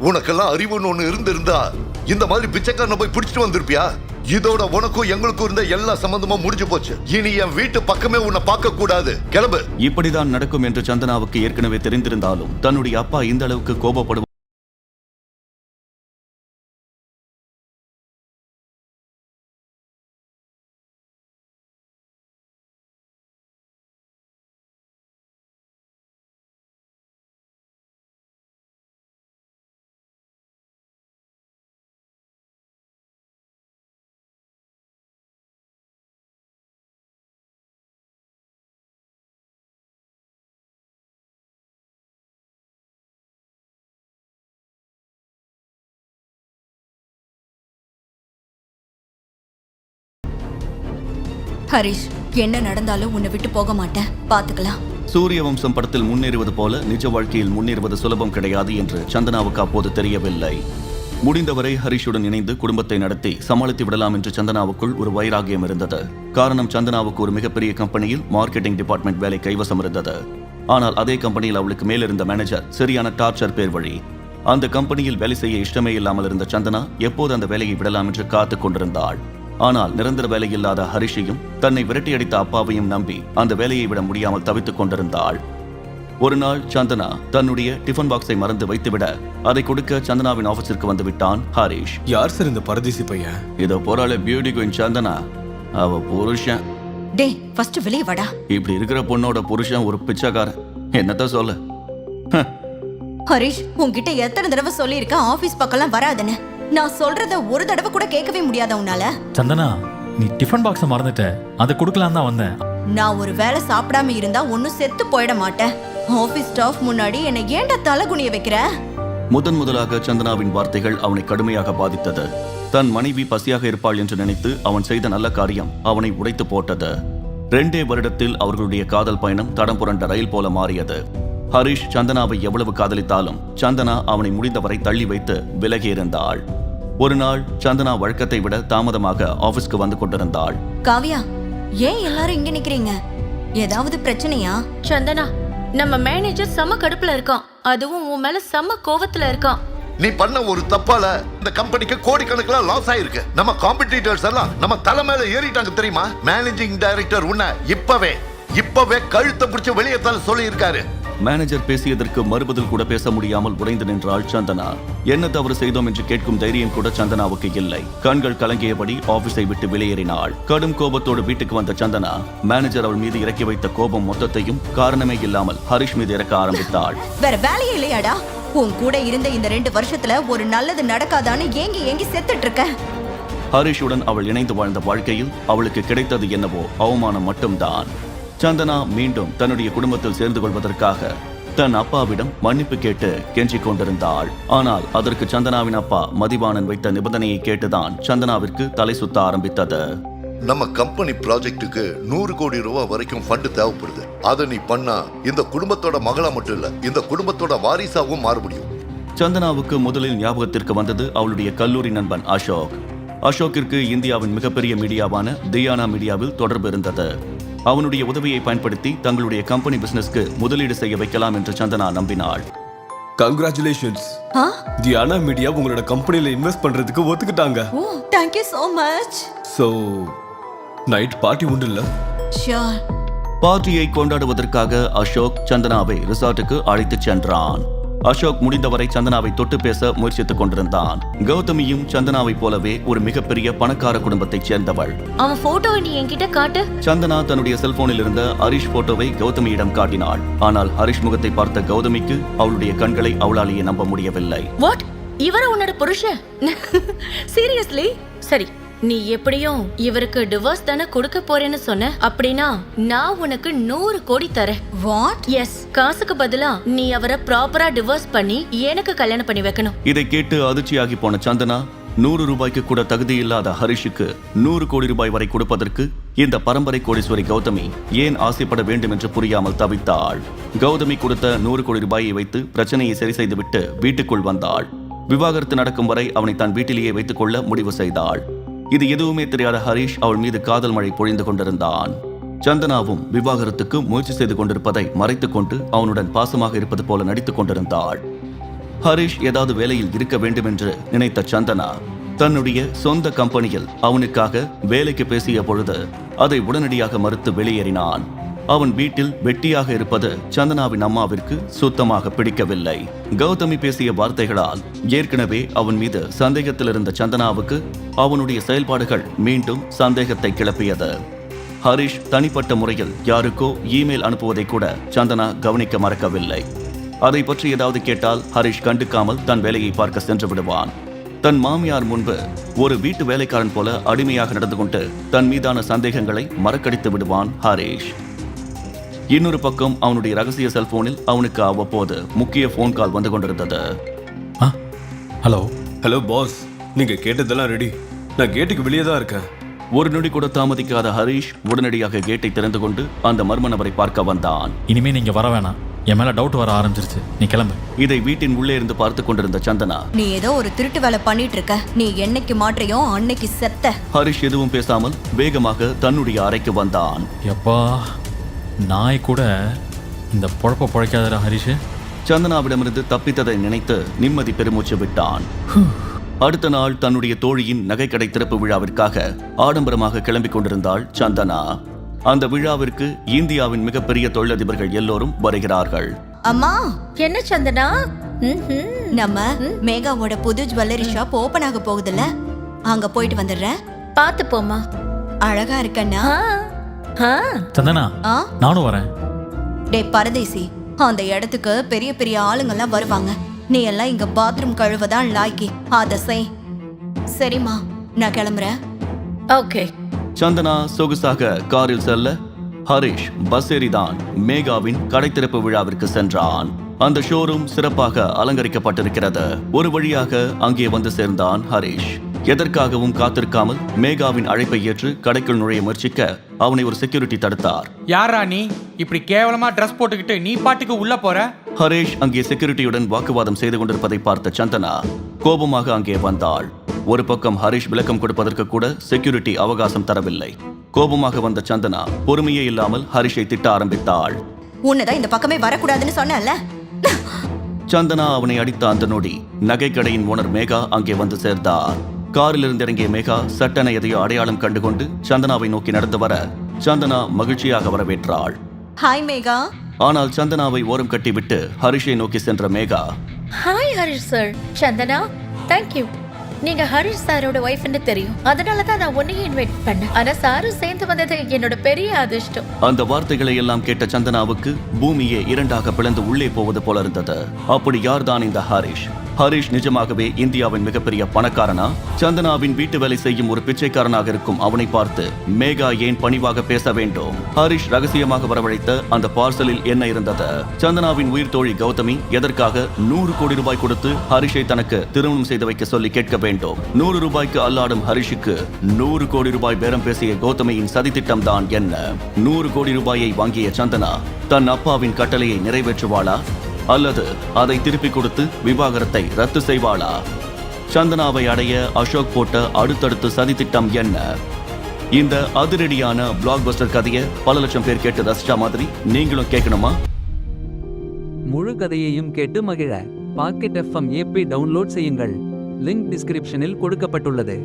உனக்கெல்லாம் அறிவுன்னு ஒண்ணு இருந்திருந்தா இந்த மாதிரி பிச்சைக்காரனை போய் பிடிச்சிட்டு வந்திருப்பியா? இதோட உனக்கும் எங்களுக்கும் இருந்த எல்லா சம்பந்தமும் முடிஞ்சு போச்சு. இனி என் வீட்டு பக்கமே உன்னை பார்க்க கூடாது. கிளம்பு. இப்படிதான் நடக்கும் என்று சந்தனாவுக்கு ஏற்கனவே தெரிந்திருந்தாலும் தன்னுடைய அப்பா இந்த அளவுக்கு கோபப்படுவார் ஹரிஷ், என்ன நடந்தாலும் உன்னை விட்டு போக மாட்டேன், பாத்துக்கலாம். சூரிய வம்சம் படத்தில் முன்னேறுவது போல நிஜ வாழ்க்கையில் முன்னேறுவது சுலபம் கிடையாது என்று சந்தனாவுக்கு அப்போது தெரியவில்லை. முடிந்தவரை ஹரிஷுடன் இணைந்து குடும்பத்தை நடத்தி சமாளித்து விடலாம் என்று சந்தனாவுக்குள் ஒரு வைராகியம் இருந்தது. காரணம், சந்தனாவுக்கு ஒரு மிகப்பெரிய கம்பெனியில் மார்க்கெட்டிங் டிபார்ட்மெண்ட் வேலை கைவசம் இருந்தது. ஆனால் அதே கம்பெனியில் அவளுக்கு மேலிருந்த மேனேஜர் சரியான டார்ச்சர் பேர் வழி. அந்த கம்பெனியில் வேலை செய்ய இஷ்டமே இல்லாமல் இருந்த சந்தனா எப்போது அந்த வேலையை விடலாம் என்று காத்துக் கொண்டிருந்தாள். ஆனால் நிரந்தர வேலை இல்லாத ஹரிஷையும் தன்னை விரட்டியடித்த அப்பாவையும் நம்பி அந்த வேலையை விட முடியாமல் தவித்துக் கொண்டிருந்தாள். ஒரு நாள் சந்தனா தன்னுடைய டிஃபன் பாக்ஸை மறந்து வைத்துவிட அதை கொடுக்க சந்தனாவின் ஆபீஸிற்கு வந்து விட்டான் ஹரிஷ். யார் சார் இந்த பரதேசி பையன்? இதோ போறாளே பியூட்டி குயின் சந்தனா, அவ புருஷன். டேய், ஃபர்ஸ்ட் வெளியே வாடா. இப்படி இருக்கிற பொண்ணோட புருஷன் ஒரு பிச்சைக்காரன். என்னத்த சொல்ல? ஹரிஷ், உன்கிட்ட எத்தனை தடவை சொல்லியிருக்கேன் ஆபீஸ் பக்கம்லாம் வராதுன்னு. நான் சொல்றத ஒரு தடவை கூட கேட்கவே முடியாத உன்னால. சந்தனா, நீ டிஃபன் பாக்ஸை மறந்துட்ட, அதை கொடுக்கலாம் தான் வந்தேன். நான் ஒரு வேளை சாப்பிடாம இருந்தா ஒன்னும் செத்து போயிட மாட்டேன். ஆபீஸ் ஸ்டாஃப் முன்னாடி என்னை ஏன்டா தலகுனிய வைக்கிற? முதலாக சந்தனாவின் வார்த்தைகள் அவனை கடுமையாக பாதித்தது. தன் மனைவி பசியாக இருப்பாள் என்று நினைத்து அவன் செய்த நல்ல காரியம் அவனை உடைத்து போட்டது. 2 வருடத்தில் அவர்களுடைய காதல் பயணம் தடம் புரண்ட ரயில் போல மாறியது. ஹரிஷ் சந்தனாவை எவ்வளவு காதலித்தாலும் சந்தனா அவனை முடிந்தவரை தள்ளி வைத்து விலகி இருந்தாள். ஒரு நாள் சந்தனா வழக்கத்தை விட தாமதமாக ஆபீஸ்க்கு வந்து கொண்டிருந்தாள். காவியா, ஏன் எல்லாரும் இங்க நிக்கிறீங்க? ஏதாவது பிரச்சனையா? சந்தனா, நம்ம மேனேஜர் செம கடுப்புல இருக்கான். அதுவும் உன் மேல செம கோவத்துல இருக்கான். நீ பண்ண ஒரு தப்பால இந்த கம்பெனிக்கு கோடிக்கணக்கில் லாஸ் ஆயிருக்கு. நம்ம காம்படிட்டர்ஸ் எல்லாம் நம்ம தலை மேல ஏறிட்டாங்க தெரியுமா? மேனேஜிங் டைரக்டர் உன்னை இப்பவே கழுத்தை பிடிச்சு வெளியே தள்ள சொல்லி இருக்காரு. மேனேஜர் பேசியதற்கு மறுபதில் கூட பேச முடியாமல் உடைந்து நின்றாள் சந்தனா. என்ன தவறு செய்தோம் என்று கேட்கும் தைரியம் கூட சந்தனாவுக்கு இல்லை. கண்கள் கலங்கியபடி ஆபீஸை விட்டு வெளியேறினாள். கடும் கோபத்தோடு வீட்டுக்கு வந்த சந்தனா மேனேஜர் அவள் மீது இறக்கி வைத்த கோபம் மொத்தத்தையும் காரணமே இல்லாமல் ஹரிஷ் மீது இறக்க ஆரம்பித்தாள். வேற வேலையே இல்லையாடா? உன் கூட இருந்த இந்த 2 வருஷத்துல ஒரு நல்லது நடக்காதான்னு ஏங்கி செத்துட்டு இருக்க. ஹரிஷுடன் அவள் இணைந்து வாழ்ந்த வாழ்க்கையில் அவளுக்கு கிடைத்தது என்னவோ அவமானம் மட்டும்தான். சந்தனா மீண்டும் தன்னுடைய குடும்பத்தில் சேர்ந்து கொள்வதற்காக தன் அப்பாவிடம் மன்னிப்பு கேட்டு கெஞ்சிக் கொண்டிருந்தாள். ஆனால் அதற்கு சந்தனாவின் அப்பா மதிவாணன் வைத்த நிபந்தனையை கேட்டுதான் சந்தனாவிற்கு தலை சுத்த ஆரம்பித்தது. நம்ம கம்பெனி ப்ராஜெக்டுக்கு 100 கோடி ரூபாய் வரைக்கும் ஃபண்ட் தேவைப்படுது. அதை நீ பண்ணா இந்த குடும்பத்தோட மகளா மட்டும் இல்ல, இந்த குடும்பத்தோட வாரிசாவும் மாற முடியும். சந்தனாவுக்கு முதலில் ஞாபகத்திற்கு வந்தது அவளுடைய கல்லூரி நண்பன் அசோக். அசோக்கிற்கு இந்தியாவின் மிகப்பெரிய மீடியாவான தியானா மீடியாவில் தொடர்பு இருந்தது. அவனுடைய உதவியை பயன்படுத்தி தங்களுடைய கம்பெனி பிசினஸ்க்கு முதலீடு செய்ய வைக்கலாம் என்று சந்தனா நம்பினாள். கங்க்ராச்சுலேஷன்ஸ், தியானா மீடியா உங்களோட கம்பெனில இன்வெஸ்ட் பண்றதுக்கு ஒத்துக்கிட்டாங்க. ஓ, thank you so much. So night party உண்டு இல்ல? Sure. பார்ட்டியை கொண்டாடுவதற்காக அசோக் சந்தனாவை ரிசார்ட்டுக்கு அழைத்துச் சென்றான். அசோக் முடிந்தவரை சந்தனாவை தொட்டு பேச முயற்சித்துக் கொண்டிருந்தான். கௌதமியும் சந்தனாவை போலவே ஒரு மிகப்பெரிய பணக்கார குடும்பத்தைச் சேர்ந்தவள். அவன் போட்டோவை நீ என்கிட்ட காட்டு. சந்தனா தன்னுடைய செல்போனில் இருந்த ஹரிஷ் போட்டோவை கௌதமியிடம் காட்டினாள். ஆனால் ஹரிஷ் முகத்தை பார்த்த கௌதமிக்கு அவளுடைய கண்களை அவளாலேயே நம்ப முடியவில்லை. வாட்? இவர உன்னோட புருஷன்? சீரியஸ்லி? சரி, நீ எப்படியும் இவருக்கு டிவோர்ஸ் தானே கொடுக்க போறேன்னு சொன்ன. அப்படின்னா நான் உனக்கு 100 கோடி தரேன். வாட்? எஸ், காசுக்கு பதிலா நீ அவரை ப்ராப்பரா டிவோர்ஸ் பண்ணி எனக்கு கல்யாணம் பண்ணி வைக்கணும். இதை கேட்டு அதிர்ச்சியாகி போன சந்தனா 100 ரூபாய்க்கு கூட தகுதி இல்லாத ஹரிஷுக்கு 100 கோடி ரூபாய் வரை கொடுப்பதற்கு இந்த பரம்பரை கோடீஸ்வரி கௌதமி ஏன் ஆசைப்பட வேண்டும் என்று புரியாமல் தவித்தாள். கௌதமி கொடுத்த 100 கோடி ரூபாயை வைத்து பிரச்சனையை சரி செய்துவிட்டு வீட்டுக்குள் வந்தாள். விவாகரத்து நடக்கும் வரை அவனை தன் வீட்டிலேயே வைத்துக் கொள்ள முடிவு செய்தாள். இது எதுவுமே தெரியாத ஹரிஷ் அவள் மீது காதல் மழை பொழிந்து கொண்டிருந்தான். சந்தனாவும் விவாகரத்துக்கு முயற்சி செய்து கொண்டிருப்பதை மறைத்துக் கொண்டு அவனுடன் பாசமாக இருப்பது போல நடித்துக் கொண்டிருந்தாள். ஹரிஷ் ஏதாவது வேலையில் இருக்க வேண்டும் என்று நினைத்த சந்தனா தன்னுடைய சொந்த கம்பெனியில் அவனுக்காக வேலைக்கு பேசிய பொழுது அதை உடனடியாக மறுத்து வெளியேறினான். அவன் வீட்டில் வெட்டியாக இருப்பது சந்தனாவின் அம்மாவிற்கு சுத்தமாக பிடிக்கவில்லை. கௌதமி பேசிய வார்த்தைகளால் ஏற்கனவே அவன் மீது சந்தேகத்தில் இருந்த சந்தனாவுக்கு அவனுடைய செயல்பாடுகள் மீண்டும் சந்தேகத்தை கிளப்பியது. ஹரிஷ் தனிப்பட்ட முறையில் யாருக்கோ இமெயில் அனுப்புவதை கூட சந்தனா கவனிக்க மறக்கவில்லை. அதை பற்றி ஏதாவது கேட்டால் ஹரிஷ் கண்டுக்காமல் தன் வேலையை பார்க்க சென்று விடுவான். தன் மாமியார் முன்பு ஒரு வீட்டு வேலைக்காரன் போல அடிமையாக நடந்து கொண்டு தன் மீதான சந்தேகங்களை மறக்கடித்து விடுவான் ஹரிஷ். இன்னொரு பக்கம் அவனுடைய ரகசிய செல்போனில் அவனுக்கு அவ்வப்போது முக்கிய போன் கால் வந்து கொண்டிருந்தது. ஹலோ ஹலோ பாஸ், நீங்க கேட்டதெல்லாம் ரெடி. நான் கேட்டுக்கு வெளியே தான் இருக்கேன். ஒரு நொடி கூட தாமதிக்காத ஹரிஷ் உடனடியாக கேட்டை திறந்து கொண்டு அந்த மர்ம நபரை பார்க்க வந்தான். இனிமே நீங்க வர வேணாம், என் மேல டவுட் வர ஆரம்பிச்சிருச்சு, நீ கிளம்பு. இதை வீட்டின் உள்ளே இருந்து பார்த்து கொண்டிருந்த சந்தனா, நீ ஏதோ ஒரு திருட்டு வேலை பண்ணிட்டு இருக்க, நீ என்னைக்கு மாற்றையோ அன்னைக்கு செத்த. ஹரிஷ் எதுவும் பேசாமல் வேகமாக தன்னுடைய அறைக்கு வந்தான். எப்பா, நாய் கூட இந்த பொழப்ப பொழைக்காதடா ஹரிஷ். சந்தனாவிடமிருந்து தப்பித்ததை நினைத்து நிம்மதி பெருமூச்சு விட்டான். அடுத்த நாள் தன்னுடைய தோழியின் நகைக்கடை திறப்பு விழாவிற்காக ஆடம்பரமாக கிளம்பிக் கொண்டிருந்தாள் சந்தனா. அந்த விழாவிற்கு இந்தியாவின் மிகப்பெரிய தொழிலதிபர்கள் எல்லோரும் வருகிறார்கள். அம்மா, என்ன சந்தனா? நம்ம மேகாவோட புது ஜுவல்லரி ஷாப் ஓபன் ஆக போகுதுல்ல, அங்க போயிட்டு வந்துடுறேன். பாத்து போமா. அழகா இருக்கண்ணா. சந்தனா, ஆ? நானும் வரேன். டே பரதேசி, அந்த இடத்துக்கு பெரிய பெரிய ஆளுங்கெல்லாம் வருவாங்க. நீ எல்லாம் இங்க பாத்ரூம் கழுவதான் லாய்க்கி, அத செய். சரிம்மா, நான் கிளம்புறேன். ஓகே. சந்தனா சொகுசாக காரில் செல்ல ஹரிஷ் பஸ் ஏறிதான் மேகாவின் கடை திறப்பு விழாவிற்கு சென்றான். அந்த ஷோரூம் சிறப்பாக அலங்கரிக்கப்பட்டிருக்கிறது. ஒரு வழியாக அங்கே வந்து சேர்ந்தான் ஹரிஷ். எதற்காகவும் காத்திருக்காமல் மேகாவின் அழைப்பை ஏற்று கடைக்குள் நுழைய முயற்சிக்க அவனை ஒரு செக்யூரிட்டி தடுத்தார். யாரா நீ? இப்படி கேவலமா ட்ரெஸ் போட்டுக்கிட்டு நீ பாட்டுக்கு உள்ள போற? ஹரிஷ் அங்கே செக்யூரிட்டியுடன் வாக்குவாதம் செய்து கொண்டிருப்பதை பார்த்த சந்தனா கோபமாக அங்கே வந்தாள். ஒரு பக்கம் ஹரிஷ் விளக்கம் கொடுப்பதற்கு கூட செக்யூரிட்டி அவகாசம் தரவில்லை. கோபமாக வந்த சந்தனா பொறுமையே இல்லாமல் ஹரிஷை திட்ட ஆரம்பித்தாள். உன்னதான் இந்த பக்கமே வரக்கூடாதுன்னு சொன்னல. சந்தனா அவனை அடித்த அந்த நொடி நகைக்கடையின் ஓனர் மேகா அங்கே வந்து சேர்ந்தார். காரில் இருந்து இறங்கிய மேகா சட்டென எதையோ அடையாளம் கண்டுகொண்டு சந்தனாவை நோக்கி நடந்து வர சந்தனா மகிழ்ச்சியாக வரவேற்றாள். ஹாய் மேகா. ஆனால் சந்தனாவை ஓரம் கட்டிவிட்டு ஹரிஷை நோக்கி சென்ற Megha, hi Harish sir. Chandana, thank you. நீங்க ஹரிஷ் சாரோட ஒய்ஃப்னு தெரியும், அதனால தான் நான் உன்னையும் இன்வைட் பண்ணேன். ஆனா சாரும் சேர்ந்து வந்தது என்னோட பெரிய அதிர்ஷ்டம். அந்த வார்த்தைகளை எல்லாம் கேட்ட சந்தனாவுக்கு பூமியே இரண்டாக பிளந்து உள்ளே போவது போல இருந்தது. அப்படி யார்தான் இந்த ஹரிஷ்? ஹரிஷ் நிஜமாகவே இந்தியாவின் மிகப்பெரிய பணக்காரனா? சந்தனாவின் வீட்டு வேலை செய்யும் ஒரு பிச்சைக்காரனாக இருக்கும் அவனை பார்த்து மேகா ஏன் பணிவாக பேச வேண்டும்? ஹரிஷ் ரகசியமாக வரவழைத்த அந்த பார்சலில் என்ன இருந்தது? சந்தனாவின் உயிர் தோழி கௌதமி எதற்காக 100 கோடி ரூபாய் கொடுத்து ஹரிஷை தனக்கு திருமணம் செய்து வைக்க சொல்லி கேட்க வேண்டும்? 100 ரூபாய்க்கு அல்லாடும் ஹரிஷுக்கு 100 கோடி ரூபாய் பேரம் பேசிய கௌதமியின் சதித்திட்டம் தான் என்ன? 100 கோடி ரூபாயை வாங்கிய சந்தனா தன் அப்பாவின் கட்டளையை நிறைவேற்றுவாளா அல்லது அதை திருப்பிக் கொடுத்து விவாகரத்தை ரத்து செய்வாளா? சந்தனாவை அடைய அசோக் போட்ட அடுத்தடுத்து சதித்திட்டம் என்ன? இந்த அதிரடியான பிளாக் பஸ்டர் கதையை பல லட்சம் பேர் கேட்டு ரசிச்சா மாதிரி நீங்களும் கேட்கணுமா? முழு கதையையும் கேட்டு மகிழ பாக்கெட் FM ஆப்பை டவுன்லோட் செய்யுங்கள். லிங்க் டிஸ்கிரிப்ஷனில் கொடுக்கப்பட்டுள்ளது.